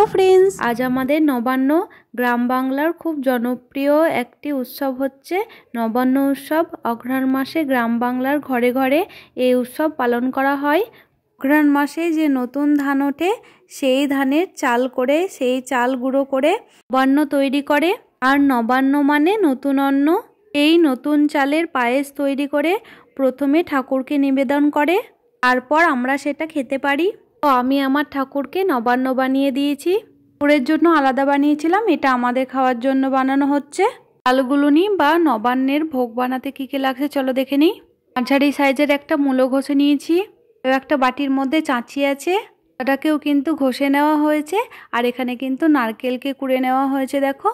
Hello friends, आज आमादेर नबान्न ग्राम बांगलार खूब जनप्रिय एकटी उत्सव होच्छे नबान्न उत्सव। अघ्राण मासे ग्राम बांगलार घरे घरे এই उत्सव पालन करा हय। अघ्राण मासे जे नतून धान ओठे सेई धानेर चाल करे सेई चाल गुड़ो करे नबान्न तैरी करे और नबान्न माने नतून अन्न। এই नतून चालेर पायेस तैरी करे प्रथमे ठाकुरके निवेदन करे तारपर आमरा सेटा खेते पारी। तो आमी आमार ठाकुरके नबान्न बानिये दिएछि। ठाकुरेर जोन्नो आलादा बानिয়েছিলাম, এটা আমাদের খাওয়ার জন্য বানানো হচ্ছে। চালগুলোনি বা নবান্নের ভোগ বানাতে কি কি লাগছে চলো দেখে নিই। মাঝারি সাইজের একটা মূলো ঘষে নিয়েছি। একটা বাটির মধ্যে চাঁচি আছে, ওটাকেও কিন্তু ঘষে নেওয়া হয়েছে। আর এখানে কিন্তু নারকেলকে কুড়ে নেওয়া হয়েছে। দেখো,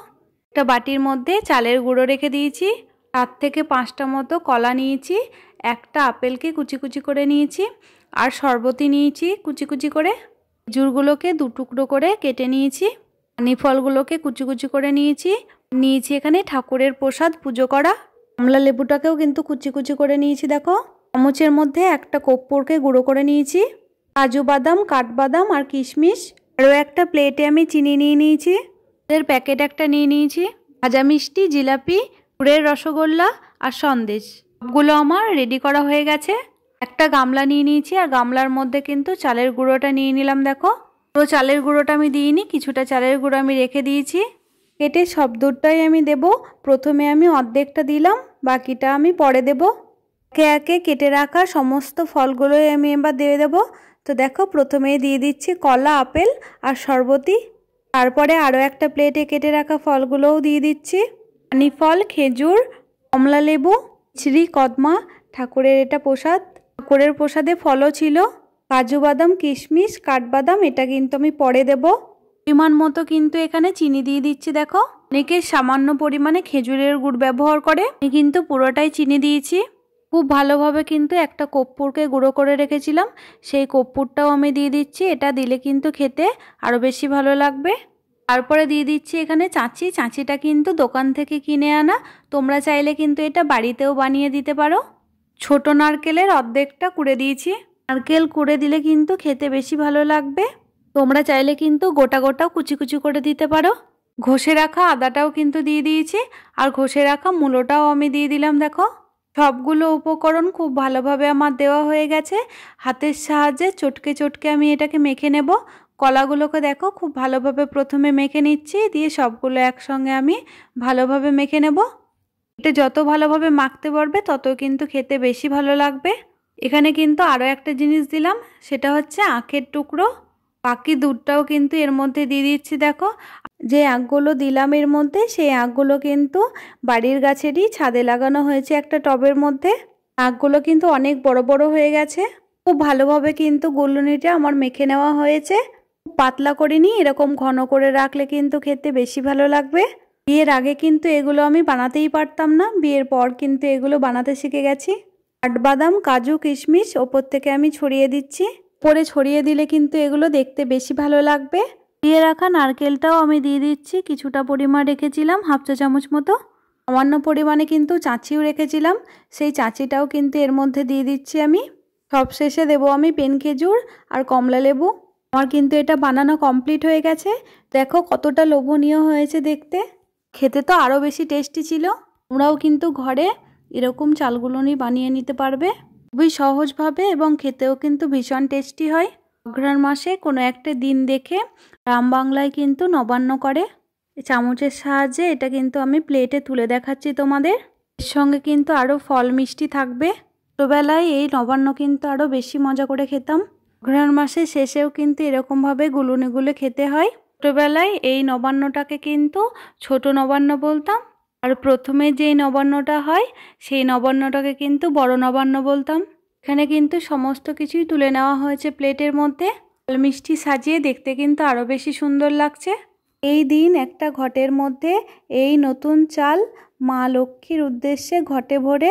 একটা বাটির মধ্যে চালের গুঁড়ো রেখে দিয়েছি। 4 থেকে 5টা মতো কলা নিয়েছি। একটা আপেলকে কুচি কুচি করে নিয়েছি আর শরবতি নিয়েছি কুচি কুচি করে। খেজুরগুলোকে 2 টুকরো করে কেটে নিয়েছি। পানি ফলগুলোকে কুচি কুচি করে নিয়েছি এখানে ঠাকুরের প্রসাদ পুজো করা। কমলা লেবুটাকেও কিন্তু কুচি কুচি করে নিয়েছি। দেখো, চামচের মধ্যে একটা কর্পূরকে গুঁড়ো করে নিয়েছি। কাজু বাদাম, কাঠবাদাম আর কিশমিশ। আরও একটা প্লেটে আমি চিনি নিয়ে নিয়েছি। এর প্যাকেট একটা নিয়ে নিয়েছি। ভাজা মিষ্টি, জিলাপি, গুড়ের রসগোল্লা আর সন্দেশ সবগুলো আমার রেডি করা হয়ে গেছে। একটা গামলা নিয়ে নিয়েছি আর গামলার মধ্যে কিন্তু চালের গুঁড়োটা নিয়ে নিলাম। দেখো, পুরো চালের গুঁড়োটা আমি দিইনি, কিছুটা চালের গুঁড়ো আমি রেখে দিয়েছি। কেটে সব দুধটাই আমি দেব। প্রথমে আমি অর্ধেকটা দিলাম, বাকিটা আমি পরে দেব। একে একে কেটে রাখা সমস্ত ফলগুলোই আমি এবার দিয়ে দেব। তো দেখো, প্রথমেই দিয়ে দিচ্ছি কলা, আপেল আর শরবতি। তারপরে আরও একটা প্লেটে কেটে রাখা ফলগুলোও দিয়ে দিচ্ছি। পানি ফল, খেজুর, কমলা লেবু, মিছরি, কদমা। ঠাকুরের এটা প্রসাদ। ঠাকুরের প্রসাদে ফলও ছিল কাজু বাদাম, কিশমিশ, কাঠবাদাম। এটা কিন্তু আমি পরে দেব। পরিমাণ মতো কিন্তু এখানে চিনি দিয়ে দিচ্ছি। দেখো, অনেকে সামান্য পরিমাণে খেজুরের গুড় ব্যবহার করে, আমি কিন্তু পুরোটাই চিনি দিয়েছি। খুব ভালোভাবে কিন্তু একটা কর্পূরকে গুঁড়ো করে রেখেছিলাম, সেই কর্পূরটাও আমি দিয়ে দিচ্ছি। এটা দিলে কিন্তু খেতে আরও বেশি ভালো লাগবে। তারপরে দিয়ে দিচ্ছি এখানে চাঁচি। চাঁচিটা কিন্তু দোকান থেকে কিনে আনা, তোমরা চাইলে কিন্তু এটা বাড়িতেও বানিয়ে দিতে পারো। ছোট নারকেলের অর্ধেকটা কুড়ে দিয়েছি। নারকেল কুড়ে দিলে কিন্তু খেতে বেশি ভালো লাগবে। তোমরা চাইলে কিন্তু গোটা গোটাও কুচি কুচি করে দিতে পারো। ঘষে রাখা আদাটাও কিন্তু দিয়ে দিয়েছি আর ঘষে রাখা মূলোটাও আমি দিয়ে দিলাম। দেখো, সবগুলো উপকরণ খুব ভালোভাবে আমার দেওয়া হয়ে গেছে। হাতের সাহায্যে চটকে চটকে আমি এটাকে মেখে নেব। কলাগুলোকে দেখো খুব ভালোভাবে প্রথমে মেখে নিচ্ছি, দিয়ে সবগুলো একসঙ্গে আমি ভালোভাবে মেখে নেব। এটা যত ভালোভাবে মাখতে পারবে তত কিন্তু খেতে বেশি ভালো লাগবে। এখানে কিন্তু আরও একটা জিনিস দিলাম, সেটা হচ্ছে আখের টুকরো। বাকি দুধটাও কিন্তু এর মধ্যে দিয়ে দিচ্ছি। দেখো, যে আখগুলো দিলাম এর মধ্যে, সেই আখগুলো কিন্তু বাড়ির গাছেরই ছাদে লাগানো হয়েছে একটা টবের মধ্যে। আখগুলো কিন্তু অনেক বড় বড় হয়ে গেছে। খুব ভালোভাবে কিন্তু গুলুনিটা আমার মেখে নেওয়া হয়েছে। পাতলা করে নিই, এরকম ঘন করে রাখলে কিন্তু খেতে বেশি ভালো লাগবে। বিয়ের আগে কিন্তু এগুলো আমি বানাতেই পারতাম না, বিয়ের পর কিন্তু এগুলো বানাতে শিখে গেছি। কাঠবাদাম, কাজু, কিশমিশ ওপর থেকে আমি ছড়িয়ে দিচ্ছি। পরে ছড়িয়ে দিলে কিন্তু এগুলো দেখতে বেশি ভালো লাগবে। দিয়ে রাখা নারকেলটাও আমি দিয়ে দিচ্ছি। কিছুটা পরিমাণ রেখেছিলাম, 1/2 চা চামচ মতো। সামান্য পরিমাণে কিন্তু চাঁচিও রেখেছিলাম, সেই চাঁচিটাও কিন্তু এর মধ্যে দিয়ে দিচ্ছি আমি। সবশেষে দেবো আমি পেন খেজুর আর কমলা লেবু। আমার কিন্তু এটা বানানো কমপ্লিট হয়ে গেছে। দেখো কতটা লোভনীয় হয়েছে দেখতে, খেতে তো আরও বেশি টেস্টি ছিল। তোমরাও কিন্তু ঘরে এরকম চালগুলোনি বানিয়ে নিতে পারবে খুবই সহজভাবে এবং খেতেও কিন্তু ভীষণ টেস্টি হয়। অঘ্রাণ মাসে কোনো একটা দিন দেখে গ্রাম বাংলায় কিন্তু নবান্ন করে। চামচের সাহায্যে এটা কিন্তু আমি প্লেটে তুলে দেখাচ্ছি তোমাদের। এর সঙ্গে কিন্তু আরও ফল মিষ্টি থাকবে। ছোটোবেলায় এই নবান্ন কিন্তু আরও বেশি মজা করে খেতাম। অঘ্রাণ মাসের শেষেও কিন্তু এরকমভাবে গুলুনি গুলে খেতে হয়। ছোটোবেলায় এই নবান্নটাকে কিন্তু ছোট নবান্ন বলতাম, আর প্রথমে যেই নবান্নটা হয় সেই নবান্নটাকে কিন্তু বড় নবান্ন বলতাম। এখানে কিন্তু সমস্ত কিছুই তুলে নেওয়া হয়েছে প্লেটের মধ্যে। ফল মিষ্টি সাজিয়ে দেখতে কিন্তু আরও বেশি সুন্দর লাগছে। এই দিন একটা ঘটের মধ্যে এই নতুন চাল মা লক্ষ্মীর উদ্দেশ্যে ঘটে ভরে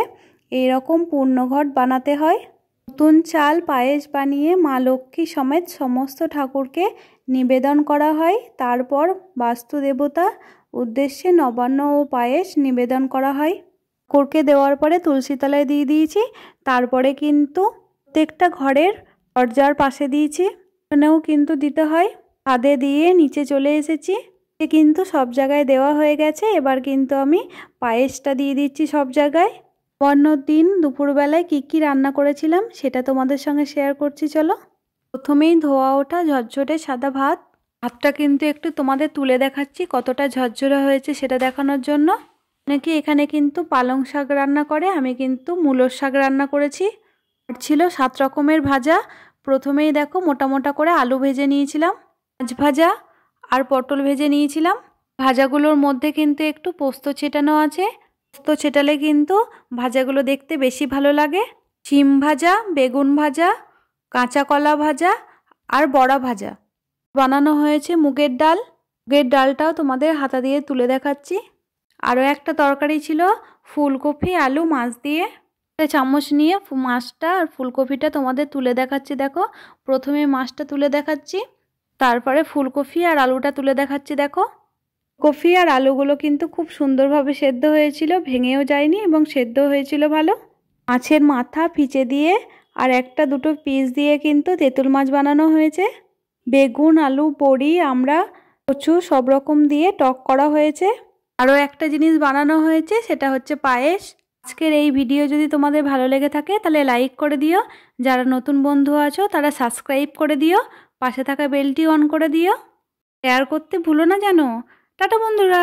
এইরকম পূর্ণঘট বানাতে হয়। নতুন চাল পায়েস বানিয়ে মা লক্ষ্মী সমেত সমস্ত ঠাকুরকে নিবেদন করা হয়। তারপর বাস্তু দেবতা উদ্দেশ্যে নবান্ন ও পায়েস নিবেদন করা হয়। ঠাকুরকে দেওয়ার পরে তুলসী তলায় দিয়ে দিয়েছি। তারপরে কিন্তু প্রত্যেকটা ঘরের দরজার পাশে দিয়েছি, এখানেও কিন্তু দিতে হয়। ছাদে দিয়ে নিচে চলে এসেছি। কিন্তু সব জায়গায় দেওয়া হয়ে গেছে। এবার কিন্তু আমি পায়েসটা দিয়ে দিচ্ছি সব জায়গায়। নবান্নর দিন দুপুরবেলায় কী রান্না করেছিলাম সেটা তোমাদের সঙ্গে শেয়ার করছি চলো। প্রথমেই ধোয়া ওঠা ঝরঝরে সাদা ভাতটা কিন্তু একটু তোমাদের তুলে দেখাচ্ছি কতটা ঝরঝরে হয়েছে সেটা দেখানোর জন্য। অনেকে এখানে কিন্তু পালং শাক রান্না করে, আমি কিন্তু মূলোর শাক রান্না করেছি। আর ছিল 7 রকমের ভাজা। প্রথমেই দেখো মোটা মোটা করে আলু ভেজে নিয়েছিলাম, মাছ ভাজা আর পটল ভেজে নিয়েছিলাম। ভাজাগুলোর মধ্যে কিন্তু একটু পোস্ত ছেটানো আছে, পোস্ত ছেটালে কিন্তু ভাজাগুলো দেখতে বেশি ভালো লাগে। শিম ভাজা, বেগুন ভাজা, কাঁচা কলা ভাজা আর বড়া ভাজা। বানানো হয়েছে মুগের ডাল। মুগের ডালটাও তোমাদের হাতা দিয়ে তুলে দেখাচ্ছি। আরও একটা তরকারি ছিল ফুলকপি আলু মাছ দিয়ে। একটা চামচ নিয়ে মাছটা আর ফুলকপিটা তোমাদের তুলে দেখাচ্ছি। দেখো প্রথমে মাছটা তুলে দেখাচ্ছি, তারপরে ফুলকপি আর আলুটা তুলে দেখাচ্ছি। দেখো কপি আর আলুগুলো কিন্তু খুব সুন্দরভাবে সেদ্ধ হয়েছিল, ভেঙেও যায়নি এবং সেদ্ধ হয়েছিল ভালো। মাছের মাথা ফিচে দিয়ে আর একটা দুটো পিস দিয়ে কিন্তু তেঁতুল মাছ বানানো হয়েছে। বেগুন আলু বড়ি আমরা কচু সব রকম দিয়ে টক করা হয়েছে। আরও একটা জিনিস বানানো হয়েছে সেটা হচ্ছে পায়েস। আজকের এই ভিডিও যদি তোমাদের ভালো লেগে থাকে তাহলে লাইক করে দিও, যারা নতুন বন্ধু আছো তারা সাবস্ক্রাইব করে দিও, পাশে থাকা বেলটি অন করে দিও, শেয়ার করতে ভুলো না জানো। টাটা বন্ধুরা।